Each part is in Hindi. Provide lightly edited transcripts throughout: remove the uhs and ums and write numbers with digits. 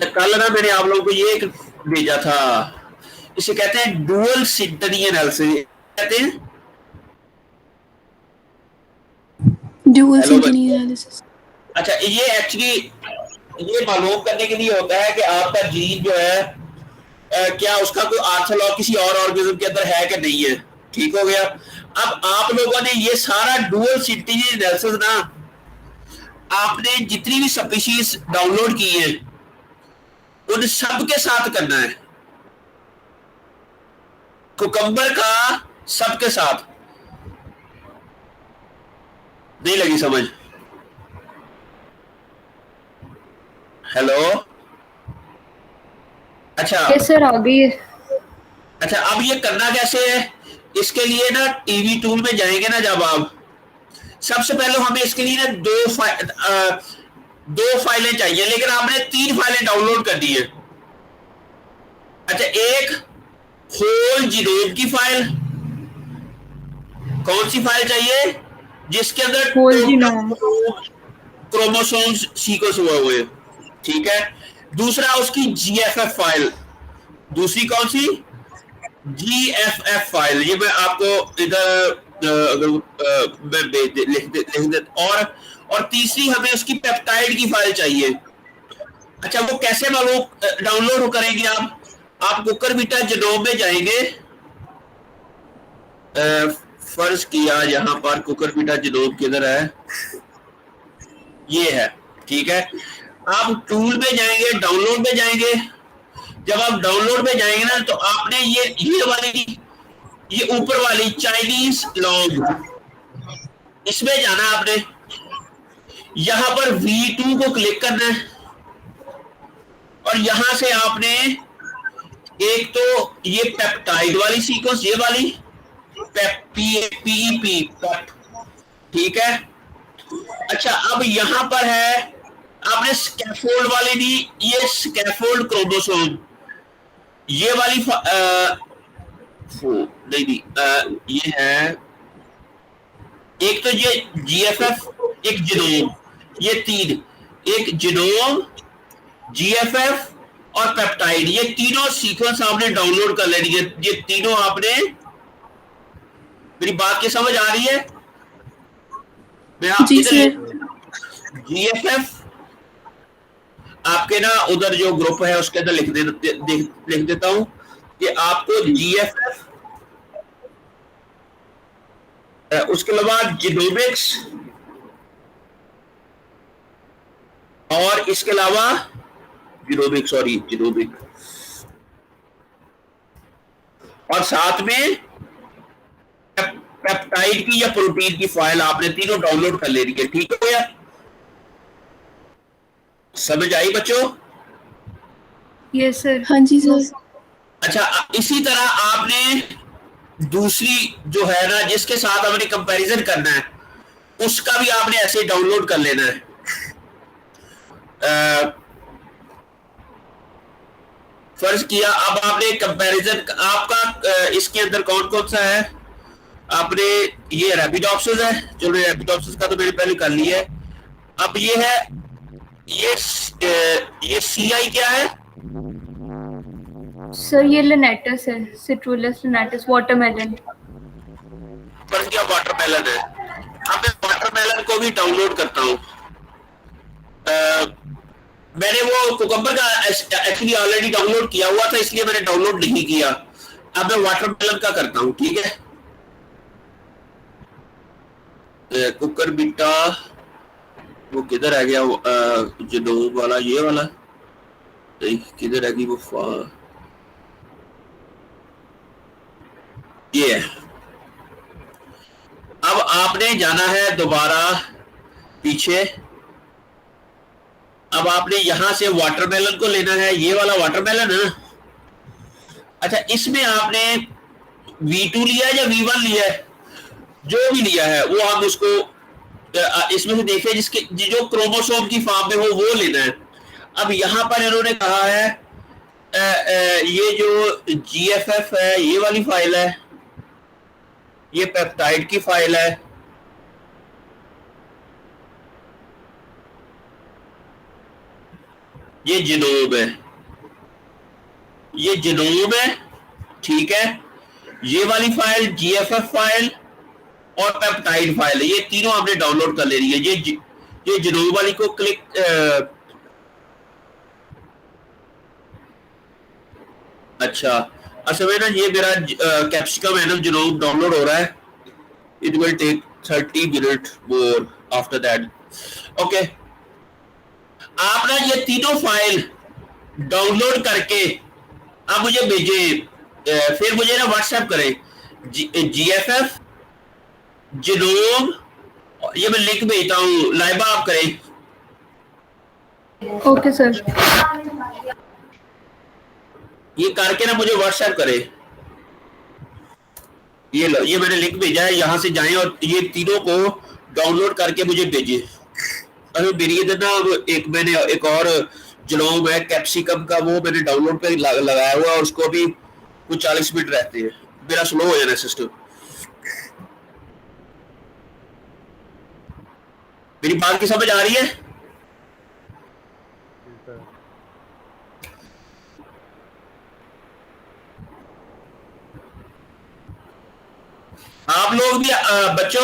कल ना मैंने आप लोगों को ये एक भेजा था, इसे कहते हैं डुअल सिंटनी एनालिसिस कहते हैं। ड्यूअल हेलो सिंटनी एनालिसिस। अच्छा, ये एक्चुअली ये मालूम करने के लिए होता है कि आपका जीन जो है क्या उसका कोई आर्थोलॉग किसी और ऑर्गेनिज्म के अंदर है कि नहीं है। ठीक हो गया। अब आप लोगों ने ये सारा डुअल सिंटनी एनालिसिस ना, आपने जितनी भी स्पीशीज डाउनलोड की है उन सब के साथ करना है। कुकम्बर का सबके साथ। नहीं लगी समझ? हेलो। अच्छा यस सर, आ गई है। अच्छा, अब ये करना कैसे है? इसके लिए ना टीवी टूल में जाएंगे ना, जब आप सबसे पहले हमें इसके लिए ना दो फाइलें चाहिए, लेकिन आपने 3 फाइलें डाउनलोड कर दी है। अच्छा, एक होल जीनोम की फाइल। कौन सी फाइल चाहिए? जिसके अंदर whole genome. Total chromosomes sequence हुए हुए। ठीक है। दूसरा उसकी जीएफएफ फाइल। दूसरी कौन सी? जीएफएफ फाइल। ये मैं आपको इधर अगर मैं लिख दे। और तीसरी हमें उसकी पेप्टाइड की फाइल चाहिए। अच्छा, वो कैसे मालूम डाउनलोड करेंगे आप कुकर बीटा जिनोम में जाएंगे। फर्ज किया यहाँ पर कुकर बीटा जिनोम किधर है? ये है। ठीक है। आप टूल में जाएंगे, डाउनलोड में जाएंगे। जब आप डाउनलोड में जाएंगे ना, तो आपने ये ऊपर वाली चाइनीज लॉग, इसमें जाना आपने। यहां पर V2 को क्लिक करना है और यहां से आपने एक तो ये पेप्टाइड वाली सीक्वेंस, ये वाली पीईपी पेप। ठीक है। अच्छा, अब यहां पर है, आपने स्कैफोल्ड वाली दी, ये स्कैफोल्ड क्रोमोसोम, ये वाली नहीं दी। ये है एक तो ये जीएफएफ, एक जिनोम, ये 3, एक जिनोम, जीएफएफ और पेप्टाइड, ये तीनों सीक्वेंस आपने डाउनलोड कर लेनी है। ये तीनों आपने, मेरी बात की समझ आ रही है? मैं जी इधर सर। जीएफएफ आपके ना उधर जो ग्रुप है उसके अंदर लिख देता हूं कि आपको जीएफएफ, उसके अलावा जिनोमिक्स, और इसके अलावा जिनोमिक, और साथ में पेप्टाइड की या प्रोटीन की फाइल आपने तीनों डाउनलोड कर लेनी है। ठीक हो गया? समझ आई बच्चों? Yes sir. हाँ जी सर। अच्छा, इसी तरह आपने दूसरी जो है ना, जिसके साथ हमने कंपैरिजन करना है, उसका भी आपने ऐसे डाउनलोड कर लेना है। फर्ज किया अब आपने कंपैरिजन आपका इसके अंदर कौन कौन सा है? आपने ये रैपिडोप्सिस है, चलो रैपिडोप्सिस का तो मैंने पहले कर लिया है। अब ये है, ये सीआई क्या है? सर ये लिनेटस है, सिट्रुलस लिनेटस, वाटरमेलन। फर्ज किया वाटरमेलन है। अब मैं वाटरमेलन को भी डाउनलोड करता हूँ। मैंने वो कुकम्बर का एक्चुअली ऑलरेडी डाउनलोड किया हुआ था, इसलिए मैंने डाउनलोड नहीं किया। अब मैं वाटरमेलन का करता हूँ। ठीक है। कुकर बीटा वो किधर रह गया? जिनोम वाला, ये वाला नहीं, किधर रहेगी वो ये है। अब आपने जाना है दोबारा पीछे। अब आपने यहां से वाटरमेलन को लेना है, ये वाला वाटरमेलन है। अच्छा, इसमें आपने V2 लिया है या V1 लिया है? जो भी लिया है वो हम उसको इसमें से देखें, जिसके जो क्रोमोसोम की फॉर्म में हो वो लेना है। अब यहां पर इन्होंने कहा है ये जो जीएफएफ है, ये वाली फाइल है, ये पेप्टाइड की फाइल है, ये जिनोम है, ये जिनोम है, ठीक है। ये वाली फाइल जीएफएफ फाइल और पेप्टाइड फाइल है, ये तीनों आपने डाउनलोड कर लेनी है। ये जिनोम वाली को क्लिक अच्छा असल में ना ये मेरा कैप्सिकम एनम जिनोम डाउनलोड हो रहा है, it will take 30 minute more after that. Okay, आप ना ये तीनों फाइल डाउनलोड करके आप मुझे भेजें, फिर मुझे ना व्हाट्सएप करें, जीएफएफ जिनोम, ये मैं लिंक भेजता हूँ, लाइबा आप करें। Okay sir. ये करके ना मुझे व्हाट्सएप करें। ये लो, ये मैंने लिंक भेजा है, यहां से जाएं और ये तीनों को डाउनलोड करके मुझे भेजिए। अरे मेरी इधर ना एक मैंने एक और जिनोम है कैप्सिकम का, वो मैंने डाउनलोड पे लगाया हुआ है, उसको भी कुछ 40 मिनट रहते हैं, मेरा स्लो हो जाना सिस्टम। मेरी बात की समझ आ रही है? आप लोग भी बच्चों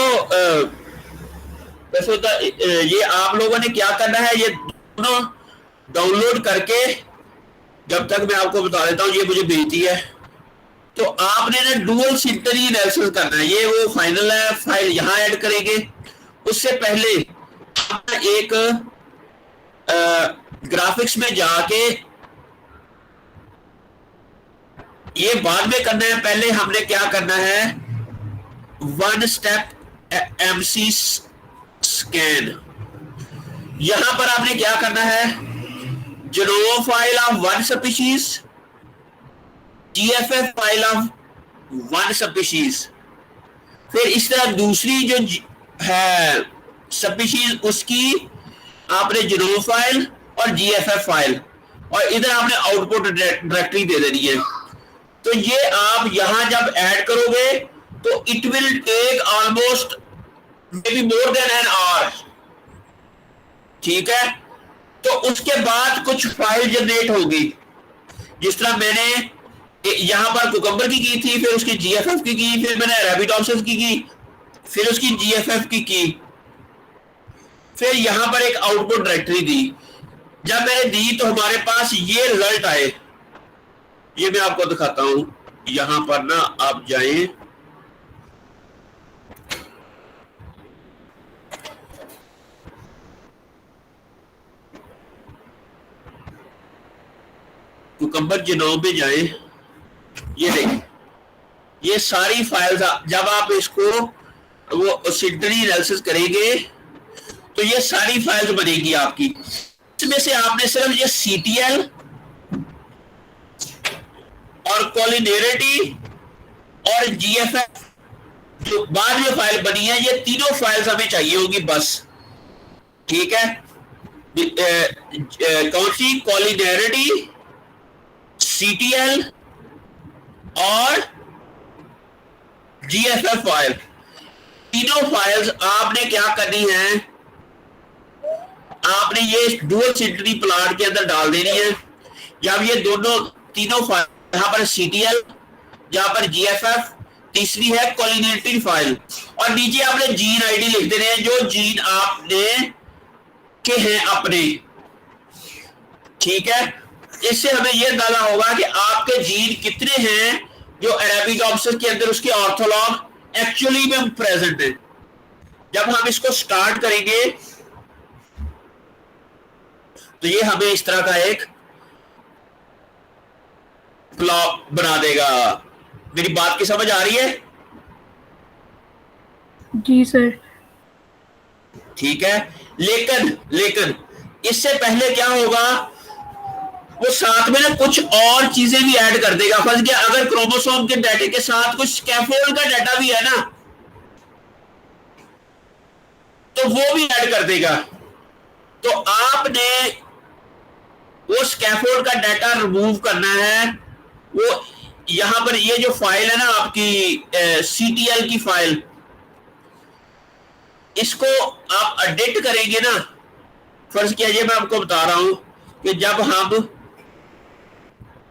वैसे होता ये आप लोगों ने क्या करना है, ये दोनों डाउनलोड करके, जब तक मैं आपको बता देता हूँ, ये मुझे भेजती है, तो आपने ना डुअल सिंटरी एनालिसिस करना है। ये वो फाइनल है, फाइल यहां ऐड करेंगे, उससे पहले एक ग्राफिक्स में जाके, ये बाद में करना है, पहले हमने क्या करना है, वन स्टेप एमसी स्कैन। यहां पर आपने क्या करना है, genome file of one species, GFF file of one species, फिर इस तरह दूसरी जो है स्पीशीज उसकी आपने जिनोम फाइल और जीएफएफ फाइल, और इधर आपने आउटपुट डायरेक्टरी दे देनी है। तो ये आप यहां जब ऐड करोगे तो it will take almost maybe more than an hour, ठीक है। तो उसके बाद कुछ फाइल जनरेट होगी, जिस तरह मैंने यहां पर कुकम्बर की थी, फिर उसकी जीएफएफ की, फिर मैंने रैबिडोप्सिस की, फिर उसकी जीएफएफ की, फिर यहां पर एक आउटपुट डायरेक्टरी दी। जब मैंने दी तो हमारे पास ये रिजल्ट आए, ये मैं आपको दिखाता हूं। यहां पर ना आप जाएं, कुकम्बर जिनोम पे जाएं, ये देखें, ये सारी फाइल्स जब आप इसको वो सिंटरी एनालिसिस करेंगे तो ये सारी फाइल्स बनेगी आपकी। इसमें से आपने सिर्फ ये सीटीएल और कोलिनेरिटी और जीएफएफ जो बाद में फाइल बनी है, ये तीनों फाइल्स हमें चाहिए होगी बस, ठीक है। कौन सी, कोलिनेरिटी, सीटीएल और जीएफएफ फाइल, तीनों फाइल्स आपने क्या करनी है, आपने ये डुअल सिंटरी प्लॉट के अंदर डाल देनी है। जब ये दोनों तीनों फाइल, यहां पर सीटीएल, जहां पर जीएफएफ, तीसरी है कोलिनेरिटी फाइल, और नीचे आपने जीन आईडी लिख देने हैं, जो जीन आपने के हैं अपने, ठीक है। इससे हमें यह अंदाजा होगा कि आपके जीन कितने हैं जो अरेबिडोप्सिस के अंदर उसके ऑर्थोलॉग एक्चुअली में प्रेजेंट है। जब हम इसको स्टार्ट करेंगे तो ये हमें इस तरह का एक प्लॉट बना देगा। मेरी बात की समझ आ रही है? जी सर। ठीक है, लेकिन इससे पहले क्या होगा, वो साथ में ना कुछ और चीजें भी ऐड कर देगा। फर्ज किया अगर क्रोमोसोम के डाटा के साथ कुछ स्कैफोल्ड का डाटा भी है ना, तो वो भी ऐड कर देगा। तो आपने वो स्कैफोल्ड का डाटा रिमूव करना है। वो यहां पर ये जो फाइल है ना आपकी सीटीएल की फाइल, इसको आप एडिट करेंगे ना, फर्ज किया मैं आपको बता रहा हूं, कि जब हम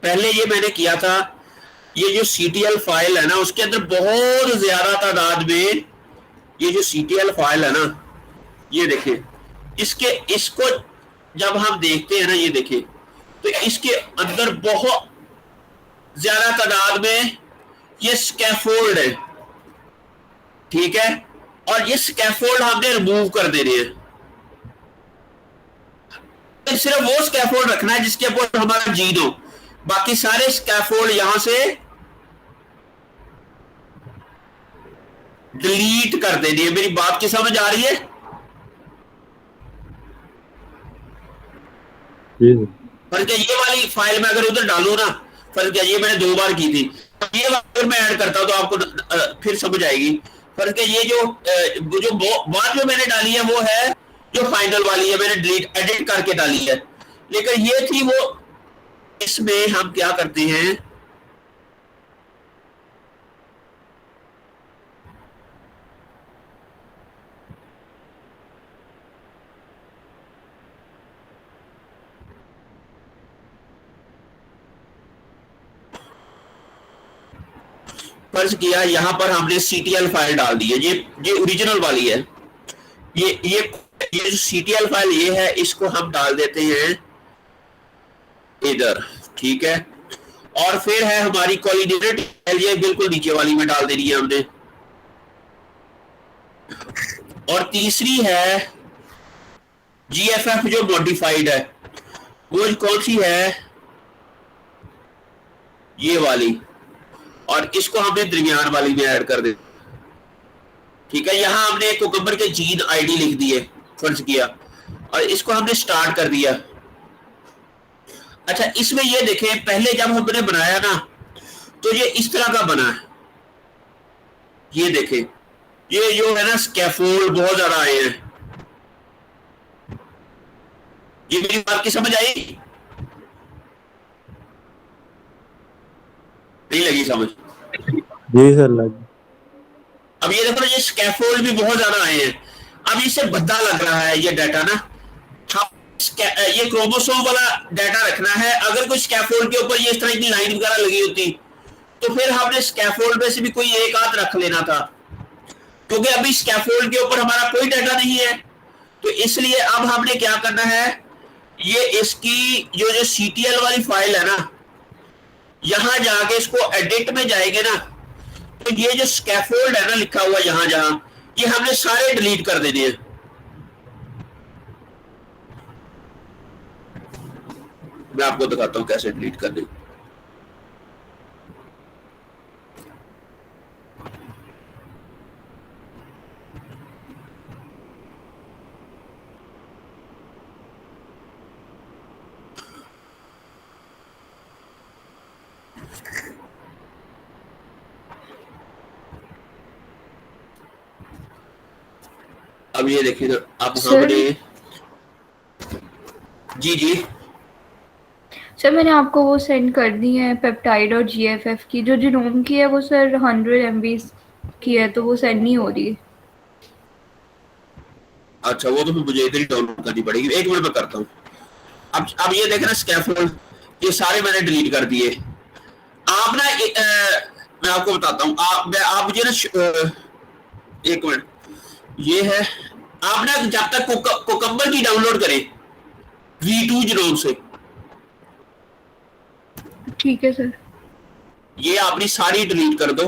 पहले ये मैंने किया था, ये जो CTL फाइल है ना उसके अंदर बहुत ज्यादा तादाद में ये जो CTL फाइल है ना, ये देखें, इसको जब हम देखते हैं ना, ये देखें, तो इसके अंदर बहुत ज्यादा तादाद में ये स्कैफोल्ड है, ठीक है, और ये स्कैफोल्ड हमने रिमूव कर देने हैं। सिर्फ वो स्कैफोल्ड रखना है जिसके ऊपर हमारा जीन हो, बाकी सारे स्कैफोल्ड यहां से डिलीट कर देनी है। मेरी बात की समझ आ रही है? फर्क क्या, ये वाली फाइल में अगर उधर डालू ना, फर्क क्या, ये मैंने 2 बार की थी, ये अगर मैं ऐड करता हूं तो आपको फिर समझ आएगी। फर्क क्या, ये जो बात जो मैंने डाली है वो है जो फाइनल वाली है, मैंने डिलीट एडिट करके डाली है, लेकिन ये थी वो, इसमें हम क्या करते हैं, फर्ज किया यहां पर हमने CTL फाइल डाल दी है, ये ओरिजिनल वाली है, ये जो CTL फाइल ये है, इसको हम डाल देते हैं इधर, ठीक है, और फिर है हमारी कोऑर्डिनेट फाइल, ये बिल्कुल नीचे वाली में डाल देनी है हमने, और तीसरी है GFF जो मॉडिफाइड है, वो कौन सी है, ये वाली, और इसको हमने दरमियान वाली में ऐड कर दे, ठीक है। यहां हमने कुकम्बर के जीन ID लिख दिए, फर्ज किया, और इसको हमने स्टार्ट कर दिया। अच्छा, इसमें ये देखें, पहले जब हमने बनाया ना तो ये इस तरह का बना है, ये देखें, ये जो है ना स्कैफोल्ड बहुत ज्यादा आए हैं। ये मेरी बात की समझ आई? नहीं लगी समझ? जी सर लग। अब ये देखो, ये स्कैफोल्ड भी बहुत ज्यादा आए हैं। अब इससे भद्दा लग रहा है ये डाटा ना, ये क्रोमोसोम वाला डाटा रखना है। अगर कोई स्कैफोल्ड के ऊपर ये इस तरह की लाइन वगैरह लगी होती तो फिर हमने स्कैफोल्ड में से भी कोई एक आध रख लेना था, क्योंकि अभी स्कैफोल्ड के ऊपर हमारा कोई डाटा नहीं है। तो इसलिए अब हमने क्या करना है, ये इसकी जो CTL वाली फाइल है ना, यहां जाके इसको एडिट में जाएंगे ना, तो ये जो स्कैफोल्ड है ना लिखा हुआ जहां जहां, ये हमने सारे डिलीट कर देने हैं। मैं आपको दिखाता हूं कैसे डिलीट करने। अब ये देखिए ना, अब हमने, जी सर मैंने आपको वो सेंड कर दी है पेप्टाइड और GFF की, जो जीनोम की है वो सर 100 MB की है, तो वो सेंड नहीं हो रही। अच्छा, वो तो मुझे इधर ही डाउनलोड करनी पड़ेगी, 1 मिनट में करता हूँ। अब ये देखना स्कैफोल्ड, ये सारे मैंने डिलीट कर दिए। आप ना मैं आपको बताता हूँ, आप मुझे ना 1 मिनट, ये है, आप ना जब तक कुकम्बर की डाउनलोड करें V2 जीनोम से, ठीक है सर। ये आपने सारी डिलीट कर दो।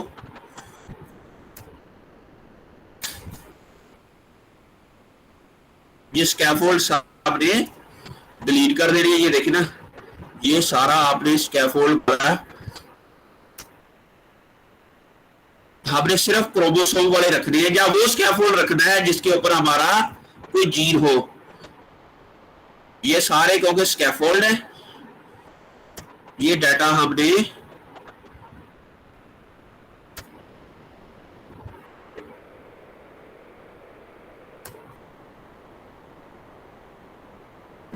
ये स्कैफोल्ड आपने डिलीट कर दे रही है, ये देखिए ना, ये सारा आपने स्कैफोल्ड करा, हमने सिर्फ क्रोमोसोम वाले रखने हैं, या वो स्कैफोल्ड रखना है जिसके ऊपर हमारा कोई जीन हो। ये सारे क्योंकि स्कैफोल्ड है, ये डाटा हमने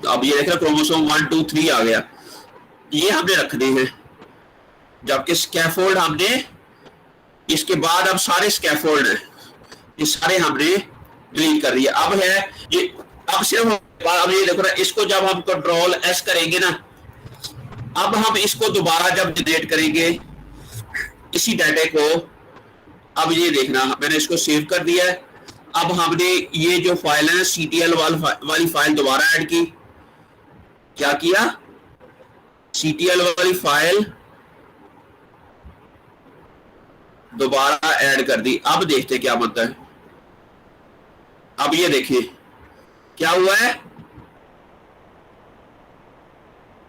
अब ये देख रहे क्रोमोसोम 1 2 3 आ गया, ये हमने रखने हैं, जबकि स्कैफोल्ड हमने इसके बाद, अब सारे स्कैफोल्ड हैं, ये सारे हमने डिलीट कर दिए। अब है ये अब सिर्फ अब ये देखो ना, इसको जब हम कंट्रोल एस करेंगे ना, अब हम इसको दोबारा जब जनरेट करेंगे इसी डाटा को, अब ये देखना मैंने इसको सेव कर दिया है। अब हमने ये जो फाइल है CTL वाली फाइल दोबारा ऐड की। क्या किया? CTL वाली फाइल दोबारा ऐड कर दी। अब देखते क्या बनता है। अब ये देखिए क्या हुआ है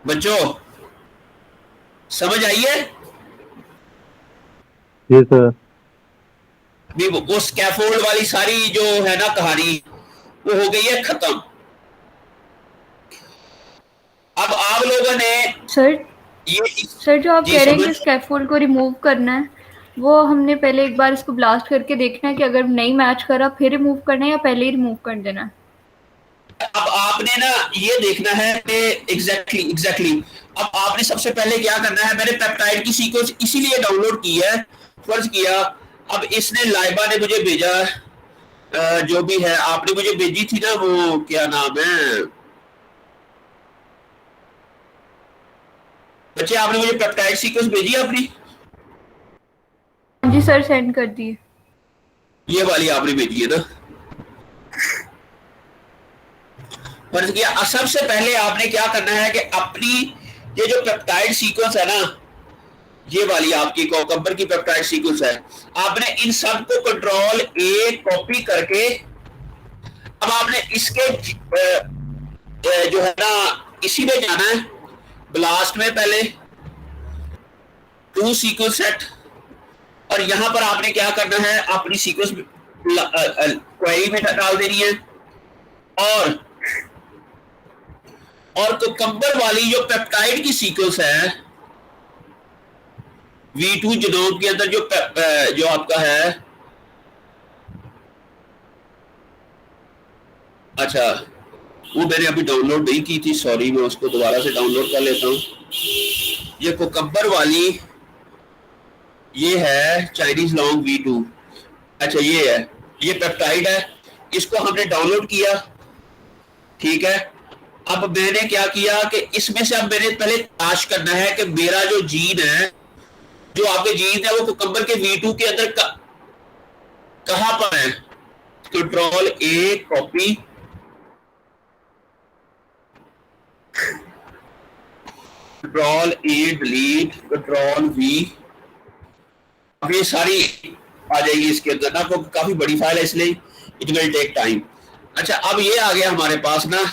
बच्चों, समझ आई है? जी सर। वो स्कैफोल्ड वाली सारी जो है ना कहानी, वो हो गई है खत्म। अब आप लोगों ने सर ये जो आप जी कह रहे हैं कि समझ, स्कैफोल्ड को रिमूव करना है, वो हमने पहले एक बार इसको ब्लास्ट करके देखना है कि अगर नहीं मैच करा फिर रिमूव करना है या पहले ही रिमूव कर देना है? अब आपने ना ये देखना है कि एग्जैक्टली अब आपने सबसे पहले क्या करना है, मैंने पेप्टाइड की सीक्वेंस इसीलिए डाउनलोड की है, फर्ज किया। अब इसने लाइबा ने मुझे भेजा, जो भी है आपने मुझे भेजी थी ना, वो क्या नाम है बच्चे, आपने मुझे पेप्टाइड सीक्वेंस भेजी अपनी, जी सर सेंड कर दिए। ये वाली आपने भेजी है ना, फर्ज किया। सबसे पहले आपने क्या करना है कि अपनी ये जो पेप्टाइड सीक्वेंस है ना, ये वाली आपकी कोकम्बर की पेप्टाइड सीक्वेंस है, आपने इन सब को कंट्रोल ए कॉपी करके, अब आपने इसके जो है ना इसी में जाना है ब्लास्ट में, पहले टू सीक्वेंस सेट, और यहां पर आपने क्या करना है, अपनी सीक्वेंस क्वेरी में डाल देनी है, और कोकम्बर वाली जो पेप्टाइड की सीक्वेंस है V2 जीनोम के अंदर जो आपका है, अच्छा वो मैंने अभी डाउनलोड नहीं की थी, सॉरी, मैं उसको दोबारा से डाउनलोड कर लेता हूं। ये कोकम्बर वाली ये है चाइनीज लॉन्ग V2, अच्छा ये है, ये पेप्टाइड है, इसको हमने डाउनलोड किया, ठीक है। अब मैंने क्या किया कि इसमें से अब मैंने पहले तलाश करना है कि मेरा जो जीन है, जो आपके जीन है, वो कोकम्बर के V2 के अंदर कहां पर है। कंट्रोल ए कॉपी, कंट्रोल ए डिलीट, कंट्रोल V, अब ये सारी आ जाएगी इसके अंदर ना, तो काफी बड़ी फाइल है इसलिए इट विल टेक टाइम। अच्छा अब ये आ गया हमारे पास ना,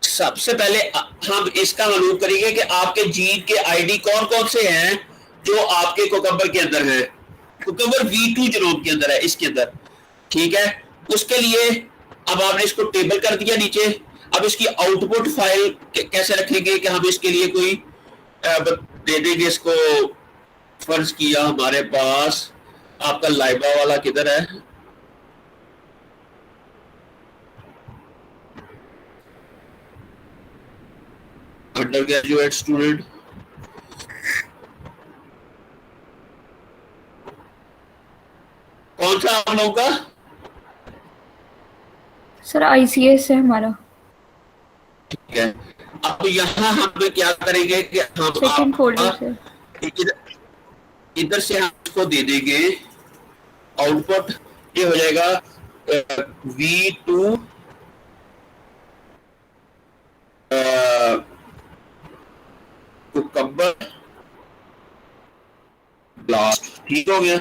सबसे पहले हम इसका मालूम करेंगे कि आपके जीन के आईडी कौन कौन से हैं जो आपके कोकम्बर के अंदर है, कोकम्बर V2 जीनोम के अंदर है, इसके अंदर, ठीक है। उसके लिए अब आपने इसको टेबल कर दिया नीचे। अब इसकी आउटपुट फाइल कैसे रखेंगे कि हम इसके लिए कोई दे देंगे इसको, फर्ज किया हमारे पास आपका लाइबा वाला किधर है, अंडर ग्रेजुएट स्टूडेंट, कौन सा आप लोगों का? सर ICS है हमारा। ठीक है। अब यहाँ हम क्या करेंगे कि हम सेकंड फोल्डर से इधर से हम इसको दे देंगे आउटपुट, ये हो जाएगा V2 कोकम्बर ब्लास्ट, ठीक हो गया।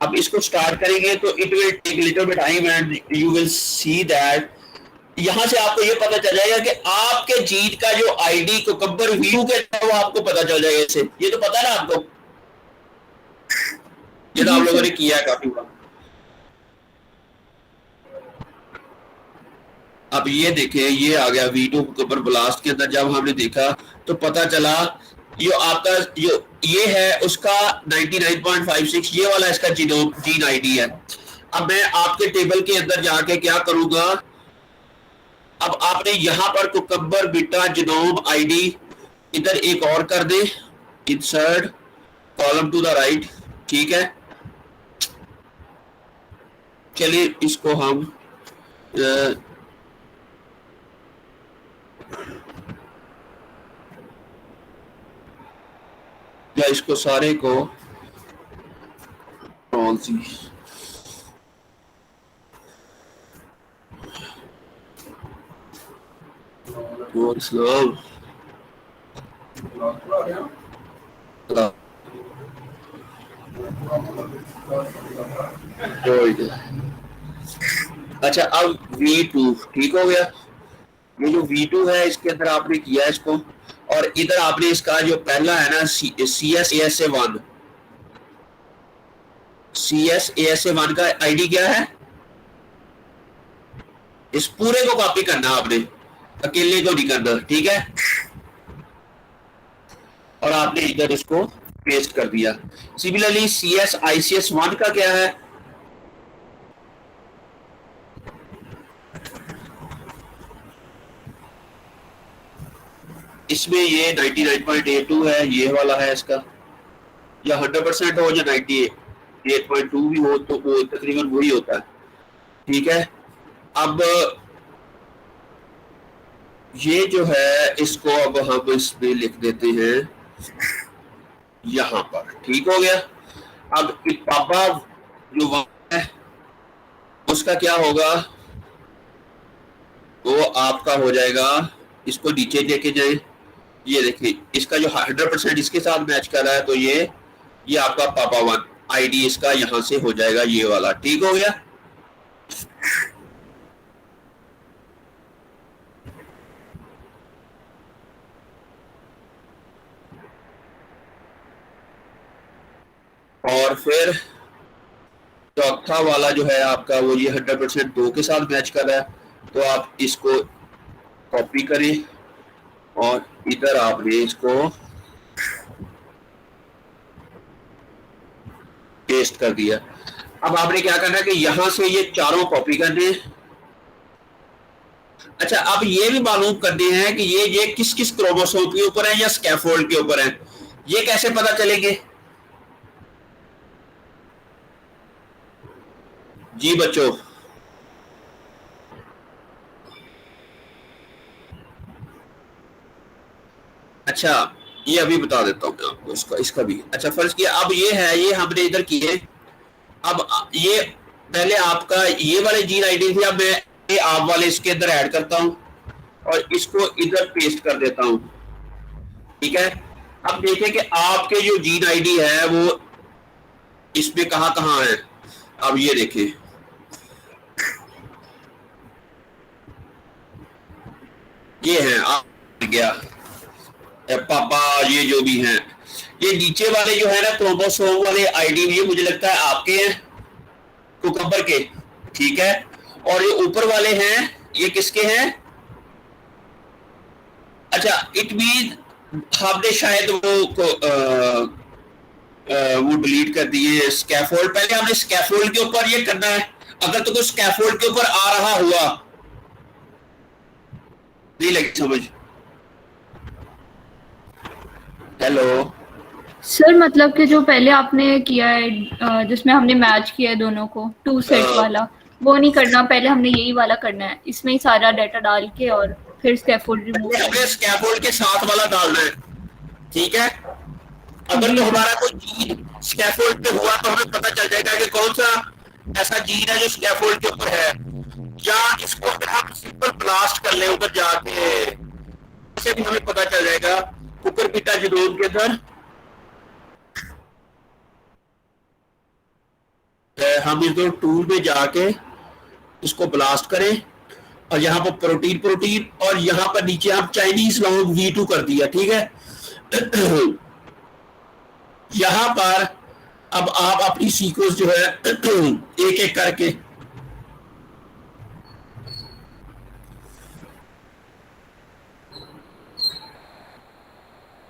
अब इसको स्टार्ट करेंगे तो it will take little bit time and you will see that, यहां से आपको ये पता चल जाएगा कि आपके जीत का जो आईडी कोकम्बर V2 के वो आपको पता चल जाएगा इससे, ये तो पता है ना आपको, ये तो आप लोगों ने किया है काफी बार। अब ये देखिए ये आ गया V2 कोकम्बर ब्लास्ट के अंदर, जब हमने देखा तो पता चला ये आपका जो ये है उसका 99.56, ये वाला इसका जीन आईडी है। अब मैं आपके टेबल के अंदर जाके क्या करूंगा, अब आपने यहां पर कोकम्बर बीटा जीनोम आईडी इधर एक और कर दे, insert column to the right, ठीक है। चलिए इसको हम या इसको सारे को कौन सी इस्लाम अच्छा, अब V2 ठीक हो गया। ये जो V2 है इसके अंदर आपने किया इसको, और इधर आपने इसका जो पहला है ना CSASA1 CSASA1 का आईडी क्या है, इस पूरे को कॉपी करना आपने, अकेले को नहीं करना, ठीक है। और आपने इधर इसको पेस्ट कर दिया। सिमिलरली CSICS1 का क्या है, इसमें ये 99.82 है, ये वाला है इसका, या 100% हो या 98.2 भी हो तो वो तकरीबन वही होता है, ठीक है। अब ये जो है इसको अब हम इसमें लिख देते हैं यहां पर, ठीक हो गया। अब पापा जो है उसका क्या होगा, वो आपका हो जाएगा, इसको नीचे लेके जाए, ये देखिए इसका जो 100% इसके साथ मैच कर रहा है, तो ये आपका पापा 1 आईडी इसका यहां से हो जाएगा, ये वाला, ठीक हो गया। और फिर चौथा वाला जो है आपका, वो ये 100% 2 के साथ मैच कर रहा है, तो आप इसको कॉपी करें और इधर आपने इसको पेस्ट कर दिया। अब आपने क्या करना है कि यहां से ये चारों कॉपी करने हैं। अच्छा, अब ये भी मालूम करते हैं कि ये किस किस क्रोमोसोम के ऊपर है या स्कैफोल्ड के ऊपर है, ये कैसे पता चलेंगे जी बच्चों? अच्छा, ये अभी बता देता हूं मैं आपको इसका भी। अच्छा, फर्ज किया अब ये है, ये हमने इधर किए। अब ये पहले आपका ये वाले जीन आईडी थी, अब मैं ये आप वाले इसके अंदर ऐड करता हूं और इसको इधर पेस्ट कर देता हूं, ठीक है। अब देखें कि आपके जो जीन आईडी है वो इसमें कहां कहां है। अब ये देखिए, ये है, आप गया पापा, ये जो भी हैं, ये नीचे वाले जो है ना क्रोमोसोम वाले आईडी, ये मुझे लगता है आपके हैं, कुकम्बर के, ठीक है। और ये ऊपर वाले हैं, ये किसके हैं? अच्छा, इट मीन हमने शायद वो डिलीट कर दिए स्कैफोल्ड। पहले हमने स्कैफोल्ड के ऊपर ये करना है, अगर तो कोई स्कैफोल्ड के ऊपर आ रहा हुआ, नहीं लगी समझ? हेलो सर, मतलब कि जो पहले आपने किया है जिसमें हमने मैच किया है दोनों को 2 सेट वाला, वो नहीं करना, पहले हमने यही वाला करना है, इसमें ही सारा डाटा डाल के और फिर स्कैफोल्ड रिमूव करना, स्कैफोल्ड के साथ वाला डालना है, ठीक है। अगर तो हमारा कोई जीन स्कैफोल्ड पे हुआ तो हमें पता चल जाएगा कि कौन सा ऐसा जीन है जो स्कैफोल्ड के ऊपर है, या इसको अगर हम सिंपल ब्लास्ट कर ले उधर जाके, इससे भी हमें पता चल जाएगा। कुकर बीटा जीनोम के अंदर हम इधर टूल में जाके इसको ब्लास्ट करें, और यहाँ पर प्रोटीन और यहाँ पर नीचे हम चाइनीज लॉन्ग V2 कर दिया, ठीक है। यहां पर अब आप अपनी सीक्वेंस जो है एक एक करके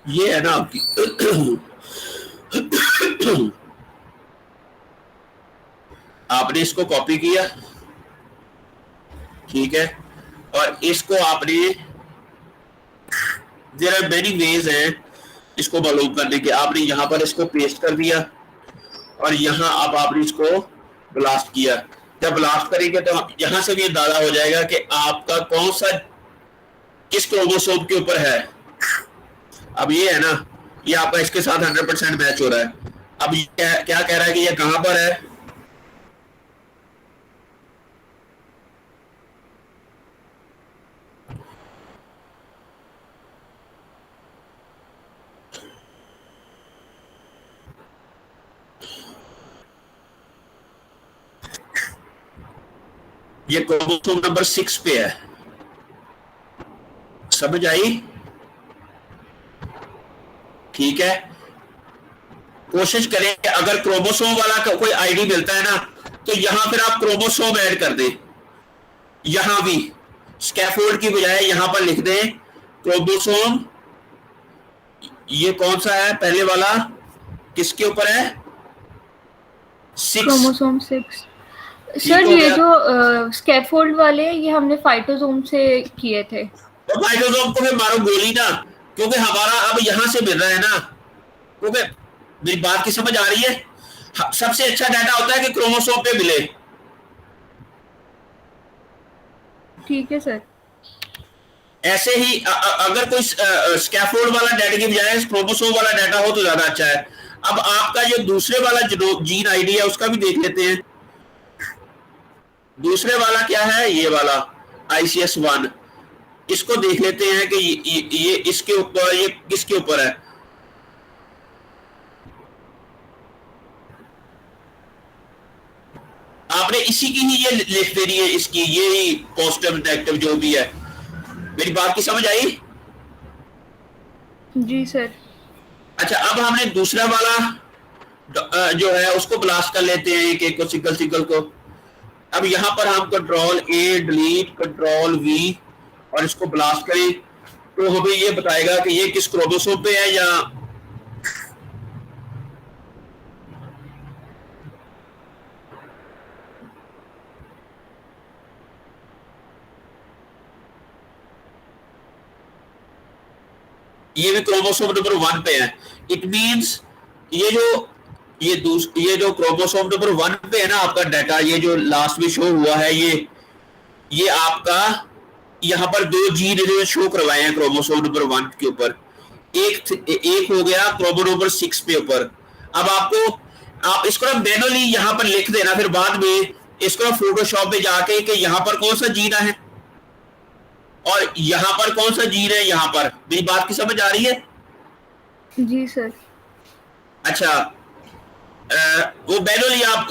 ये है ना आपकी आपने इसको कॉपी किया, ठीक है, और इसको आपने, देयर आर मेनी वेज हैं इसको मालूम करने के। आपने यहां पर इसको पेस्ट कर दिया और यहां अब आपने इसको ब्लास्ट किया, जब ब्लास्ट करेंगे तो यहां से भी अंदाजा हो जाएगा कि आपका कौन सा किस क्रोमोसोम के ऊपर है। अब ये है ना, ये आपका इसके साथ 100% मैच हो रहा है। अब ये क्या कह रहा है कि ये कहां पर है? ये क्रोमोसोम नंबर 6 पे है। समझ आई? ठीक है, कोशिश करें कि अगर क्रोमोसोम वाला कोई आईडी मिलता है ना, तो यहां फिर आप क्रोमोसोम ऐड कर दें। यहां भी स्कैफोल्ड की बजाय यहां पर लिख दें क्रोमोसोम। ये कौन सा है पहले वाला, किसके ऊपर है? 6। क्रोमोसोम 6। ठीक सर हो ये गया। जो स्कैफोल्ड वाले ये हमने फाइटोसोम से किए थे। तो माइक्रोसोम को फिर मारो गोली ना, क्योंकि हमारा अब यहां से मिल रहा है ना। क्योंकि मेरी बात की समझ आ रही है? सबसे अच्छा डाटा होता है कि क्रोमोसोम पे मिले। ठीक है सर। ऐसे ही अगर कोई स्कैफोल्ड वाला डाटा की बजाय क्रोमोसोम वाला डाटा हो तो ज्यादा अच्छा है। अब आपका जो दूसरे वाला जीन आईडी है उसका भी देख लेते हैं। दूसरे वाला क्या है? ये वाला ICS1। इसको देख लेते हैं कि ये इसके ऊपर, ये किसके ऊपर है। आपने इसी की ही ये लिख देनी है, इसकी ये ही पॉजिटिव नेगेटिव जो भी है। मेरी बात की समझ आई? जी सर। अच्छा, अब हमने दूसरा वाला जो है उसको ब्लास्ट कर लेते हैं, एक एक को, सिंगल सिंगल को। अब यहां पर हम Ctrl+A डिलीट, Ctrl+V और इसको ब्लास्ट करें तो हमें ये बताएगा कि ये किस क्रोमोसोम पे है। या ये भी क्रोमोसोम नंबर 1 पे है। इट मींस ये जो क्रोमोसोम नंबर 1 पे है ना आपका डाटा, ये जो लास्ट में शो हुआ है, ये आपका यहाँ पर 2 जीन इन्होंने शो करवाए हैं क्रोमोसोम नंबर 1 के ऊपर। एक हो गया क्रोमोसोम नंबर 6 पे ऊपर। अब आप इसको ना मैनुअली यहाँ पर लिख देना, फिर बाद में इसको फोटोशॉप में जाके कि यहाँ पर कौन सा जीन है और यहाँ पर कौन सा जीन है। यहाँ पर मेरी बात की समझ आ रही है? जी सर। अच्छा, वो मैनुअली आप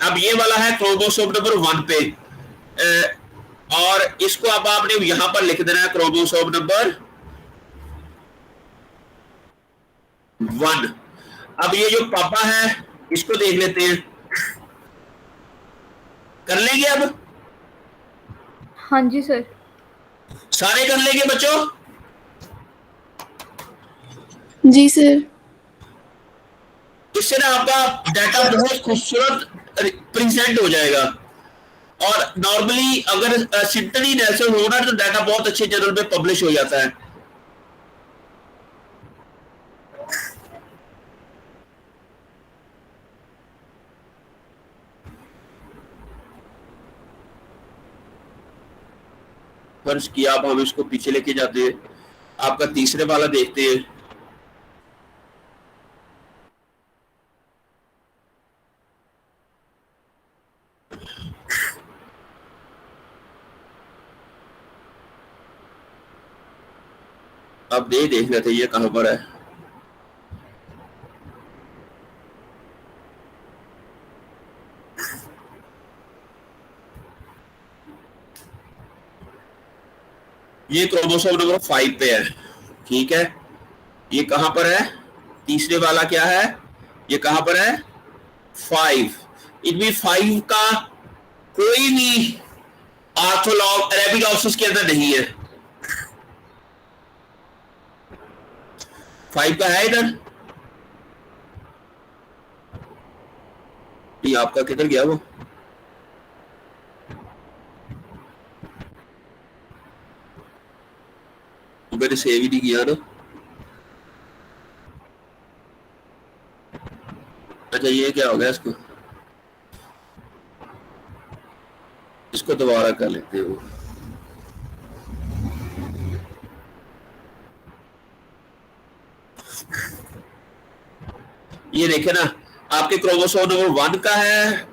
अब ये वाला है क्रोमोसोम नंबर 1 पे, और इसको अब आपने यहां पर लिख देना है क्रोमोसोम नंबर 1। अब ये जो पापा है इसको देख लेते हैं, कर लेंगे अब? हाँ जी सर। सारे कर लेंगे बच्चों? जी सर। इससे ना आपका डाटा बहुत खूबसूरत प्रेजेंट हो जाएगा। और नॉर्मली अगर सिंटनी नेल्सन होना तो डाटा बहुत अच्छे जर्नल में पब्लिश हो जाता है। फर्ज किया, अब हम इसको पीछे लेके जाते हैं। आपका तीसरे वाला देखते हैं। अब देख रहे थे ये कहां पर है। ये क्रोमोसोम नंबर 5 पे है। ठीक है, ये कहां पर है? तीसरे वाला क्या है? ये कहां पर है? 5। इनमें 5 का कोई भी आर्थोलॉग अरेबिडोप्सिस के अंदर नहीं है। 5 का है इधर? ये आपका किधर गया वो? मैंने सेव ही नहीं किया ना। अच्छा, ये क्या हो गया इसको? इसको दोबारा कर लेते हैं। ये देखे ना, आपके क्रोमोसोम नंबर 1 का है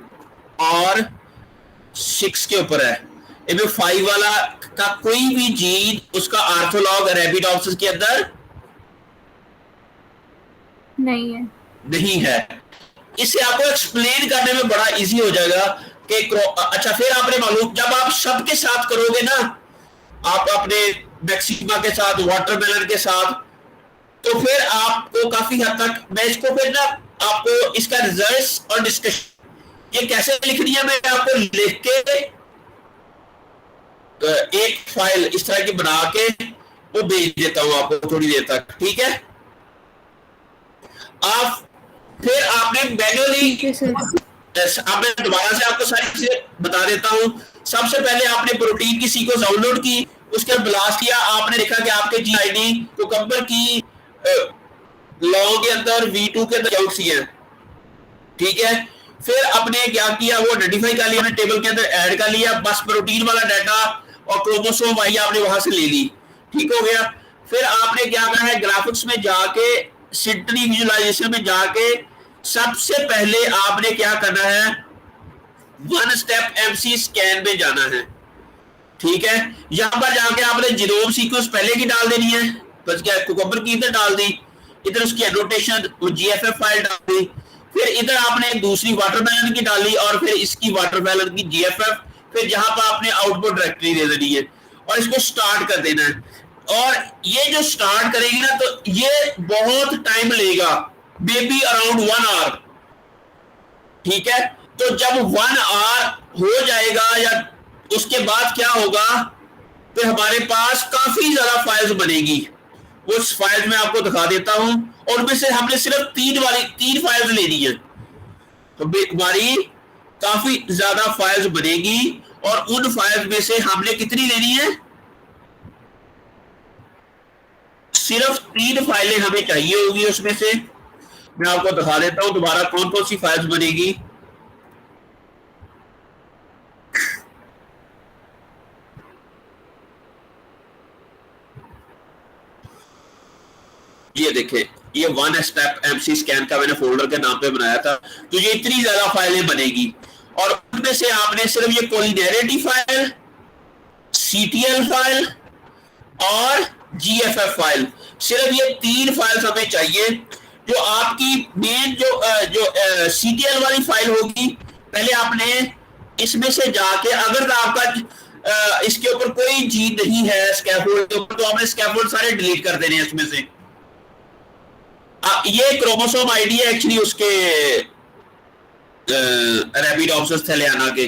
और 6 के ऊपर है। इनमें 5 वाला का कोई भी जीन उसका आर्थोलॉग अरेबिडोप्सिस के अंदर नहीं है। नहीं है। इसे आपको एक्सप्लेन करने में बड़ा इजी हो जाएगा कि अच्छा, फिर आपने मालूम, जब आप सबके साथ करोगे ना, आप अपने मैक्सिमा के साथ, वाटरमेलन के साथ, तो फिर आपको काफी हद तक, मैं इसको फिर ना आपको इसका रिजल्ट्स और डिस्कशन ये कैसे लिखनी है मैं आपको लिख के एक फाइल इस तरह की बना के वो भेज देता हूं आपको थोड़ी देर तक, ठीक है। आप फिर आपने मैन्युअली, अब मैं दोबारा से आपको सारी चीजें बता देता हूं। सबसे पहले आपने प्रोटीन की सीक्वेंस डाउनलोड की, उसके बाद ब्लास्ट किया, आपने देखा कि आपके जीआईडी कुकम्बर की लॉन्ग के अंदर V2 के अंदर आउट सी है, ठीक है। फिर आपने क्या किया, वो आइडेंटिफाई कर लिया, टेबल के अंदर ऐड कर लिया, बस प्रोटीन वाला डाटा और क्रोमोसोम वाई आपने वहां से ले ली, ठीक हो गया। फिर आपने क्या करना है, ग्राफिक्स में जाके, सिंटनी विजुअलाइजेशन में जाके, सबसे पहले आपने क्या करना है, 1 स्टेप MC स्कैन में जाना है, ठीक है। यहां पर जाके आपने जीनोम सीक्वेंस पहले की डाल देनी है, बस क्या कुकम्बर की इधर डाल दी, इधर उसकी एनोटेशन GFF फाइल डाल दी, फिर इधर आपने दूसरी वाटरमेलन की डाली और फिर इसकी वाटरमेलन की GFF, फिर जहां पर आपने आउटपुट डायरेक्टरी दे देनी है और इसको स्टार्ट कर देना है। और ये जो स्टार्ट करेगी ना, तो ये बहुत टाइम लेगा, बेबी अराउंड 1 आवर, ठीक है। तो जब 1 आवर हो जाएगा या उसके बाद क्या होगा, फिर हमारे पास काफी ज्यादा फाइल्स बनेगी। वो फाइल्स मैं आपको दिखा देता हूं, और उनमें से हमने सिर्फ 3 फाइल्स लेनी है, तो हमारी काफी ज्यादा फाइल्स बनेगी। और उन फाइल्स में से हमने कितनी लेनी है, सिर्फ 3 फाइलें हमें चाहिए होगी। उसमें से मैं आपको दिखा देता हूं दोबारा कौन कौन सी फाइल्स बनेगी। ये देखें, ये 1 स्टेप MC स्कैन का मैंने फोल्डर के नाम पे बनाया था, तो ये इतनी ज्यादा फाइलें बनेगी। और उनमें से आपने सिर्फ ये कोलिनेरिटी फाइल, CTL फाइल और GFF फाइल, सिर्फ ये 3 फाइल्स हमें चाहिए। जो आपकी मेन जो CTL वाली फाइल होगी, पहले आपने इसमें से जाके, अगर आपका इसके ऊपर कोई जीन नहीं है स्कैफोल्ड के ऊपर, तो आपने स्कैफोल्ड सारे डिलीट कर देने हैं इसमें से। ये क्रोमोसोम आईडी है एक्चुअली उसके अरेबिडोप्सिस थैलियाना के,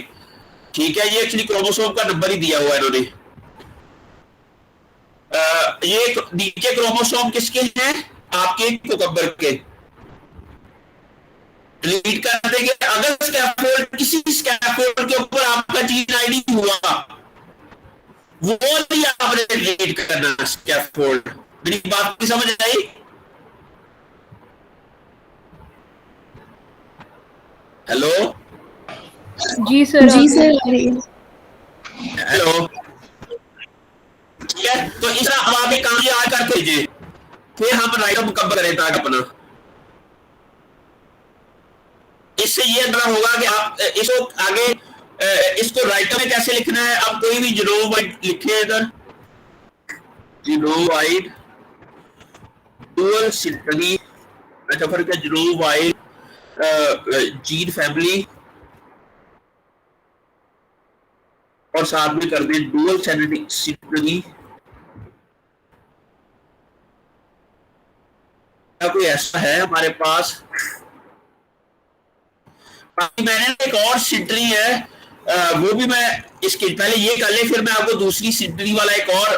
ठीक है। ये एक्चुअली क्रोमोसोम का नंबर ही दिया हुआ है इन्होंने। ये नीचे क्रोमोसोम किसके हैं, आपके कुकम्बर के, डिलीट कर देंगे। अगर स्कैफोल्ड, किसी स्कैफोल्ड के ऊपर आपका जीन आईडी हुआ, वो भी आपने डिलीट करना स्कैफोल्ड। मेरी बात की समझ आई? हेलो जी सर। जी सर, आ रही है। हेलो, ठीक है। तो इस अब आप एक काम ये आज करके दीजिए, फिर हम राइट मुकम्मल करें ताकि अपना, इससे ये अंदर होगा कि आप इसको आगे इसको राइटर में कैसे लिखना है। अब कोई भी जीनोम वाइड लिखे इधर, जीनोम वाइड डुअल सिंटनी, अच्छा फिर क्या जीनोम वाइड जीन फैमिली, और साथ में कर दें डुअल सिंटनी। कोई ऐसा है हमारे पास, मैंने एक और सिंटनी है, वो भी मैं इसके पहले ये कर ले, फिर मैं आपको दूसरी सिंटनी वाला एक और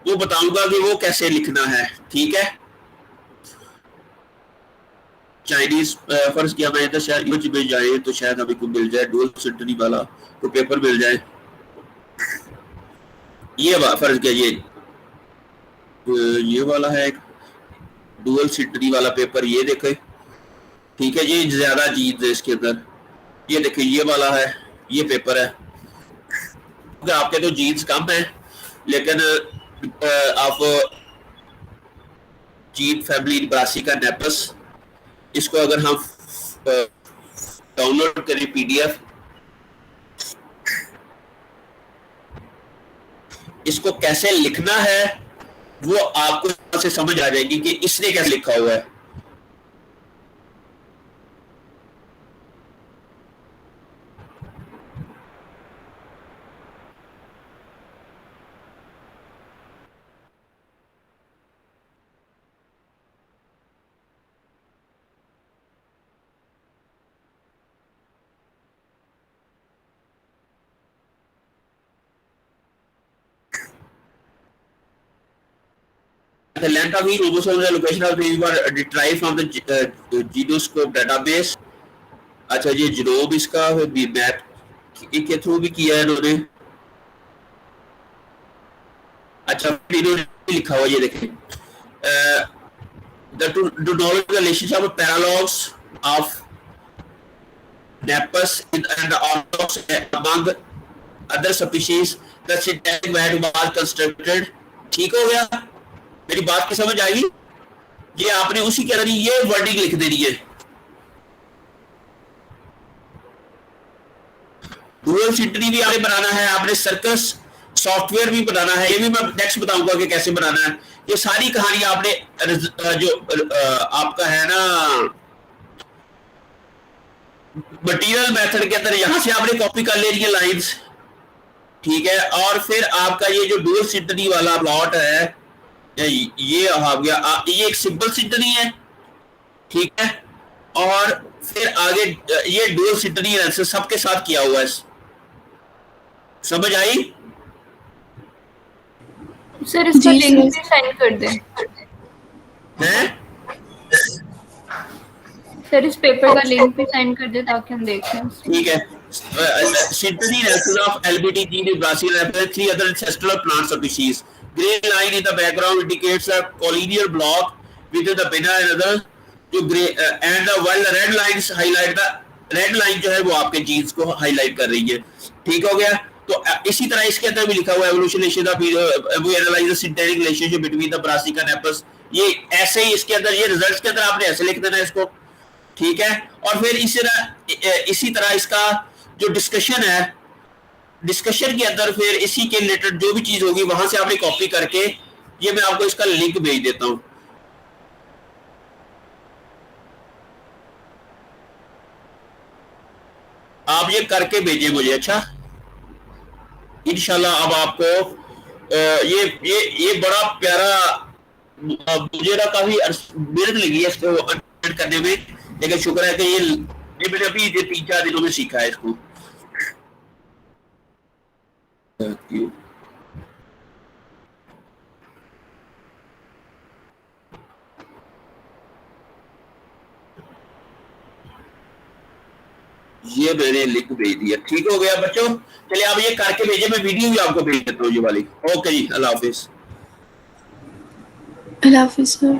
वो बताऊंगा कि वो कैसे लिखना है, ठीक है। चाइनीज फर्ज किया मैंने तो शायद यूज मिल जाए, तो शायद हमें को मिल जाए डुअल सिंटनी वाला तो पेपर मिल जाए। ये फर्ज किया ये वाला है डुअल सिंटनी वाला पेपर, ये देखे, ठीक है। ये ज्यादा चीज है इसके अंदर, ये देखे ये वाला है, ये पेपर है, कि आपके तो जीन्स कम है, लेकिन आप जीन फैमिली निब्रासी का नेपस, इसको अगर हम डाउनलोड करें पीडीएफ, इसको कैसे लिखना है वो आपको यहां से समझ आ जाएगी कि इसने कैसे लिखा हुआ है। The length of each chromosome and the location of these were derived from the Genoscope database। अच्छा, ये जीनोम इसका मैप के थ्रू भी किया है इन्होंने। अच्छा, इन्होंने लिखा हुआ ये देखें, to know the relationship of paralogs of Nepus and the orthodox among other species, the synthetic word was constructed। ठीक हो गया, मेरी बात की समझ आई? ये आपने उसी के अंदर ये वर्डिंग लिख देनी है। डुअल सिंटनी भी आपने बनाना है, आपने सर्कस सॉफ्टवेयर भी बनाना है, ये भी मैं नेक्स्ट बताऊंगा कि कैसे बनाना है। ये सारी कहानी आपने जो आपका है ना मटीरियल मेथड के अंदर यहां से आपने कॉपी कर लेनी है लाइंस, ठीक है। और फिर आपका ये जो डुअल सिंटनी वाला प्लॉट है, ये आ गया, ये एक सिंपल सिंटनी है, ठीक है। और फिर आगे ये डुअल सिंटनी एनालिसिस सबके साथ किया हुआ है। समझ आई? सर इसका जी, लिंक सर। भी सेंड कर दें। हैं? सर इस पेपर का लिंक भी सेंड कर दे ताकि हम देखें। ठीक है। Synthetic analysis of LBT gene in Brazil represents 3 other ancestral plant species. Grey line in the background indicates a collinear block within the pinna and other जो grey and while the red lines highlight the red line जो है वो आपके जीन्स को हाईलाइट कर रही है। ठीक हो गया। तो इसी तरह इसके अंदर भी लिखा हुआ है evolution of we analyze the synthetic relationship between the Brassica nepus। ये ऐसे ही इसके अंदर ये रिजल्ट्स के अंदर आपने ऐसे लिख देना है इसको, ठीक है। और फिर इसी तरह इसका जो डिस्कशन है, डिस्कशन के अंदर फिर इसी के रिलेटेड जो भी चीज होगी वहां से आपने कॉपी करके, ये मैं आपको इसका लिंक भेज देता हूं। आप ये करके भेजिए मुझे, अच्छा। इंशाल्लाह अब आपको ये बड़ा प्यारा, मुझे ना काफी मेहनत लगी है इसको करने में, लेकिन शुक्र है कि ये मैंने अभी 3-4 दिनों में सीखा है इसको। ये मैंने लिंक भेज दिया। ठीक हो गया बच्चों, चलिए आप ये करके भेजिए, मैं वीडियो भी आपको भेज देता हूँ ये वाली। ओके जी, अल्लाह हाफिज। अल्लाह हाफिज़ सर।